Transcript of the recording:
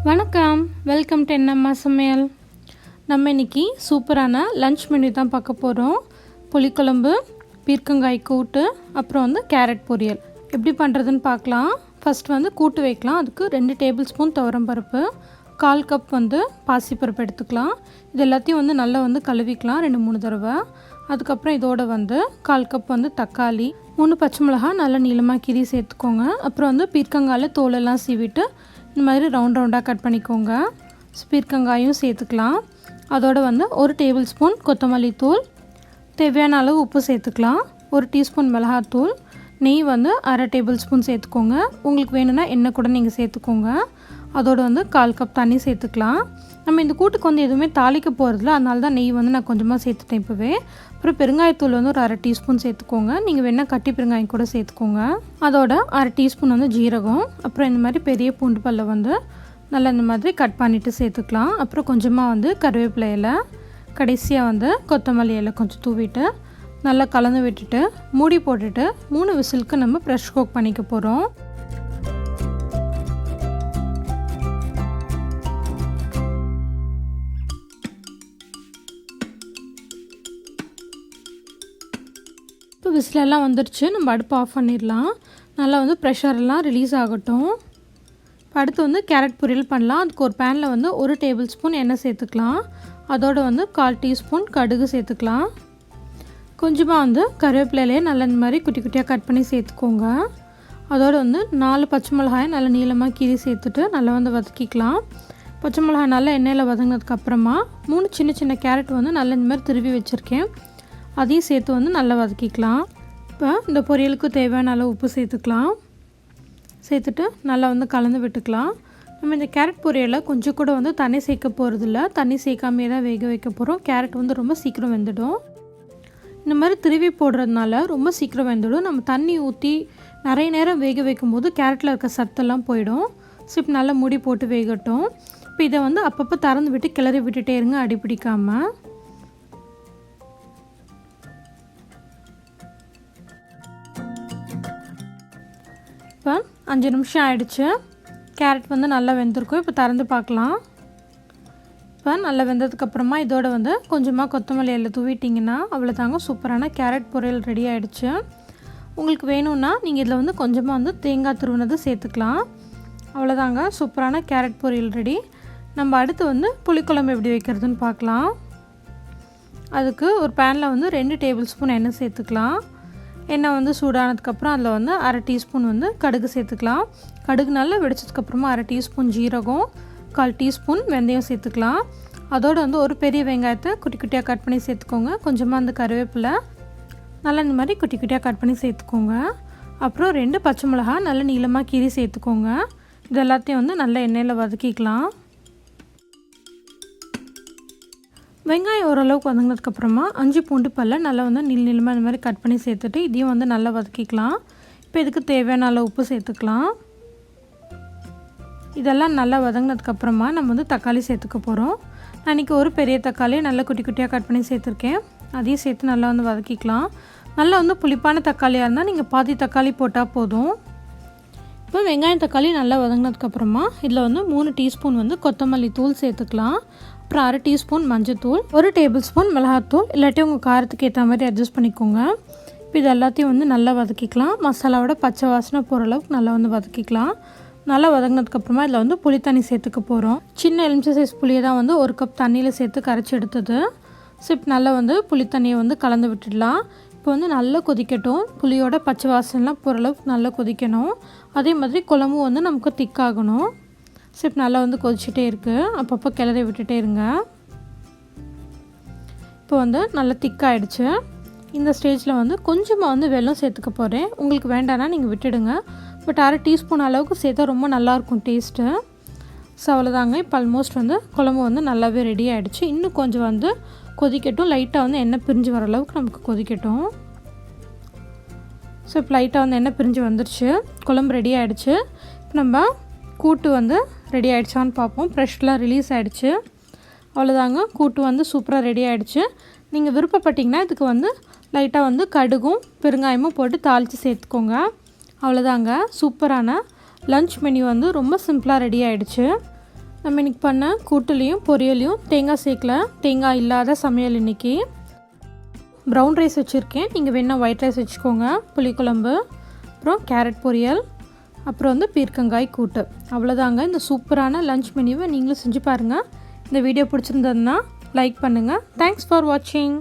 வணக்கம், welcome to அம்மா சமையல். நம்ம இன்றைக்கி சூப்பரான லன்ச் மெனு தான் பார்க்க போகிறோம். புளிக்குழம்பு, பீர்க்கங்காய் கூட்டு, அப்புறம் கேரட் பொரியல் எப்படி பண்ணுறதுன்னு பார்க்கலாம். ஃபஸ்ட் கூட்டு வைக்கலாம். அதுக்கு 2 டேபிள் ஸ்பூன் துவரம்பருப்பு, 1/4 கப் பாசிப்பருப்பு எடுத்துக்கலாம். இது எல்லாத்தையும் நல்லா கழுவிக்கலாம் 2-3 தடவை. அதுக்கப்புறம் இதோட 1/4 கப் தக்காளி, 3 பச்சை மிளகாய் நல்லா நீளமாக கீறி சேர்த்துக்கோங்க. அப்புறம் பீர்க்கங்காயில் தோலெல்லாம் சீவிட்டு இந்த மாதிரி ரவுண்டாக கட் பண்ணிக்கோங்க. பீர்க்கங்காயும் சேர்த்துக்கலாம். அதோட 1 டேபிள் ஸ்பூன் கொத்தமல்லி தூள், தேவையான அளவு உப்பு சேர்த்துக்கலாம். 1 டீஸ்பூன் மிளகாத்தூள், நெய் 1/2 டேபிள் ஸ்பூன் சேர்த்துக்கோங்க. உங்களுக்கு வேணும்னா எண்ணெய் கூட நீங்கள் சேர்த்துக்கோங்க. அதோட 1/4 கப் தண்ணி சேர்த்துக்கலாம். நம்ம இந்த கூட்டுக்கு எதுவுமே தாளிக்க போகிறதில்ல, அதனால தான் நெய் நான் கொஞ்சமாக சேர்த்துட்டேன் இப்போவே. அப்புறம் பெருங்காயத்தூள் 1/2 டீஸ்பூன் சேர்த்துக்கோங்க. நீங்கள் வேணால் கட்டி பெருங்காயம் கூட சேர்த்துக்கோங்க. அதோட 1/2 டீஸ்பூன் ஜீரகம், அப்புறம் இந்த மாதிரி பெரிய பூண்டு பல்லை நல்லா இந்த மாதிரி கட் பண்ணிவிட்டு சேர்த்துக்கலாம். அப்புறம் கொஞ்சமாக கருவேப்பிலை இலை, கடைசியாக கொத்தமல்லி இலை கொஞ்சம் தூவிட்டு நல்லா கலந்து விட்டுட்டு மூடி போட்டுட்டு 3 விசிலுக்கு நம்ம ப்ரெஷ் குக் பண்ணிக்க போகிறோம். இப்போ விசிலெல்லாம் வந்துடுச்சு. நம்ம அடுப்பு ஆஃப் பண்ணிடலாம். நல்லா ப்ரெஷரெல்லாம் ரிலீஸ் ஆகட்டும். இப்போ அடுத்து கேரட் பொரியல் பண்ணலாம். அதுக்கு ஒரு பேனில் 1 டேபிள் ஸ்பூன் எண்ணெய் சேர்த்துக்கலாம். அதோட 1/4 டீஸ்பூன் கடுகு சேர்த்துக்கலாம். கொஞ்சமாக கருவேப்பிலையிலே நல்லா இந்த மாதிரி குட்டி குட்டியாக கட் பண்ணி சேர்த்துக்கோங்க. அதோட 4 பச்சை மிளகாயை நல்லா நீளமாக கீறி சேர்த்துட்டு நல்லா வதக்கிக்கலாம். பச்சை மிளகாய் நல்லா எண்ணெயில் வதங்கினதுக்கப்புறமா 3 சின்ன சின்ன கேரட் நல்லா இந்த மாதிரி திருவி வச்சுருக்கேன். அதையும் சேர்த்து நல்லா வதக்கிக்கலாம். இப்போ இந்த பொரியலுக்கு தேவையான அளவு உப்பு சேர்த்துக்கலாம். சேர்த்துட்டு நல்லா கலந்து விட்டுக்கலாம். நம்ம இந்த கேரட் பொரியலை கொஞ்சம் கூட தண்ணி சேர்க்க போகிறதில்ல, தண்ணி சேர்க்காமே தான் வேக வைக்க போகிறோம். கேரட் ரொம்ப சீக்கிரம் வெந்துடும். இந்த மாதிரி திருவி போடுறதுனால ரொம்ப சீக்கிரம் வெந்துடும். நம்ம தண்ணி ஊற்றி நிறைய நேரம் வேக வைக்கும்போது கேரட்டில் இருக்க சத்தெல்லாம் போயிடும். ஸோ இப்போ நல்லா மூடி போட்டு வேகட்டும். இப்போ இதை அப்பப்போ திறந்து விட்டு கிளறி விட்டுட்டே இருங்க, அடி பிடிக்காமல். இப்போ 5 நிமிஷம் ஆயிடுச்சு. கேரட் நல்லா வெந்திருக்கும். இப்போ திறந்து பார்க்கலாம். இப்போ நல்லா வெந்ததுக்கப்புறமா இதோட கொஞ்சமாக கொத்தமல்லி இலை தூவிட்டிங்கன்னா அவ்வளோதாங்க, சூப்பரான கேரட் பொரியல் ரெடி ஆகிடுச்சு. உங்களுக்கு வேணும்னா நீங்கள் இதில் கொஞ்சமாக தேங்காய் துருவினது சேர்த்துக்கலாம். அவ்வளோதாங்க, சூப்பரான கேரட் பொரியல் ரெடி. நம்ம அடுத்து புளிக்குழம்பு எப்படி வைக்கிறதுன்னு பார்க்கலாம். அதுக்கு ஒரு பேனில் 2 டேபிள் ஸ்பூன் எண்ணெய் சேர்த்துக்கலாம். எண்ணெய் சூடானதுக்கப்புறம் அதில் 1/2 டீஸ்பூன் கடுகு சேர்த்துக்கலாம். கடுகு நல்லா வெடிச்சதுக்கப்புறமா 1/2 டீஸ்பூன் ஜீரகம், 1/4 டீஸ்பூன் வெந்தயம் சேர்த்துக்கலாம். அதோடு ஒரு பெரிய வெங்காயத்தை குட்டி குட்டியாக கட் பண்ணி சேர்த்துக்கோங்க. கொஞ்சமாக கருவேப்பிலை நல்லா இந்த மாதிரி குட்டி குட்டியாக கட் பண்ணி சேர்த்துக்கோங்க. அப்புறம் 2 பச்சை மிளகாய் நல்லா நீளமாக கீறி சேர்த்துக்கோங்க. இது எல்லாத்தையும் நல்லா எண்ணெயில் வதக்கிக்கலாம். வெங்காயம் ஓரளவுக்கு வதங்கினதுக்கப்புறமா 5 பூண்டு பல்லை நல்லா நீளமாக இந்த மாதிரி கட் பண்ணி சேர்த்துட்டு இதையும் நல்லா வதக்கிக்கலாம். இப்போ இதுக்கு தேவையான அளவு உப்பு சேர்த்துக்கலாம். இதெல்லாம் நல்லா வதங்கினதுக்கப்புறமா நம்ம தக்காளி சேர்த்துக்க போகிறோம். நான் இன்றைக்கி ஒரு பெரிய தக்காளியை நல்லா குட்டி குட்டியாக கட் பண்ணி சேர்த்துருக்கேன். அதையும் சேர்த்து நல்லா வதக்கிக்கலாம். நல்லா புளிப்பான தக்காளியாக இருந்தால் நீங்கள் பாதி தக்காளி போட்டால் போதும். இப்போ வெங்காயம் தக்காளி நல்லா வதங்கினதுக்கப்புறமா இதில் 3 டீஸ்பூன் கொத்தமல்லி தூள் சேர்த்துக்கலாம். அப்புறம் 1/2 டீஸ்பூன் மஞ்சத்தூள், 1 டேபிள் ஸ்பூன் மிளகாத்தூள், இல்லாட்டி உங்கள் காரத்துக்கு ஏற்ற மாதிரி அட்ஜஸ்ட் பண்ணிக்கோங்க. இப்போ இது எல்லாத்தையும் நல்லா வதக்கிக்கலாம். மசாலாவோட பச்சை வாசனை போகிற அளவுக்கு நல்லா வதக்கிக்கலாம். நல்லா வதங்கினதுக்கப்புறமா இதில் புளி தண்ணி சேர்த்துக்க போகிறோம். சின்ன எலுமிச்சை சைஸ் புளியை தான் 1 கப் தண்ணியில் சேர்த்து கரைச்சி எடுத்தது. ஸோ இப்போ நல்லா புளி தண்ணியை கலந்து விட்டுடலாம். இப்போ நல்லா கொதிக்கட்டும். புளியோட பச்சை வாசனைலாம் போகிற அளவுக்கு நல்லா கொதிக்கணும். அதே மாதிரி குழம்பும் நமக்கு திக்காகணும். ஸோ இப்போ நல்லா கொதிச்சுட்டே இருக்குது. அப்பப்போ கிளறி விட்டுட்டே இருங்க. இப்போ நல்லா திக்காகிடுச்சு. இந்த ஸ்டேஜில் கொஞ்சமாக வெல்லம் சேர்த்துக்க போகிறேன். உங்களுக்கு வேண்டாம்னா நீங்கள் விட்டுடுங்க. பட் 1/2 டீஸ்பூன் அளவுக்கு சேர்த்தா ரொம்ப நல்லாயிருக்கும் டேஸ்ட்டு. ஸோ அவ்வளோதாங்க. இப்போ ஆல்மோஸ்ட் குழம்பு நல்லாவே ரெடி ஆகிடுச்சு. இன்னும் கொஞ்சம் கொதிக்கட்டும். லைட்டாக எண்ணெய் பிரிஞ்சு வர அளவுக்கு நமக்கு கொதிக்கட்டும். ஸோ இப்போ லைட்டாக எண்ணெய் பிரிஞ்சு வந்துடுச்சு. குழம்பு ரெடி ஆகிடுச்சு. இப்போ நம்ம கூட்டு ரெடி ஆகிடுச்சான்னு பார்ப்போம். ப்ரெஷ்லாம் ரிலீஸ் ஆகிடுச்சு. அவ்வளோதாங்க, கூட்டு சூப்பராக ரெடி ஆகிடுச்சு. நீங்கள் விருப்பப்பட்டிங்கன்னா இதுக்கு லைட்டாக கடுகும் பெருங்காயமும் போட்டு தாளித்து சேர்த்துக்கோங்க. அவ்வளோதாங்க, சூப்பரான லன்ச் மெனு ரொம்ப சிம்பிளாக ரெடி ஆகிடுச்சு. நம்ம இன்றைக்கி பண்ண கூட்டுலேயும் பொரியலையும் தேங்காய் சேர்க்கல, தேங்காய் இல்லாத சமையல் இன்றைக்கி. ப்ரௌன் ரைஸ் வச்சுருக்கேன், நீங்கள் வேணால் ஒயிட் ரைஸ் வச்சுக்கோங்க. புளிக்குழம்பு, அப்புறம் கேரட் பொரியல், அப்புறம் பீர்க்கங்காய் கூட்டு. அவ்வளோதாங்க. இந்த சூப்பரான லன்ச் மெனுவை நீங்களும் செஞ்சு பாருங்கள். இந்த வீடியோ பிடிச்சிருந்ததுன்னா லைக் பண்ணுங்கள். தேங்க்ஸ் ஃபார் வாட்சிங்.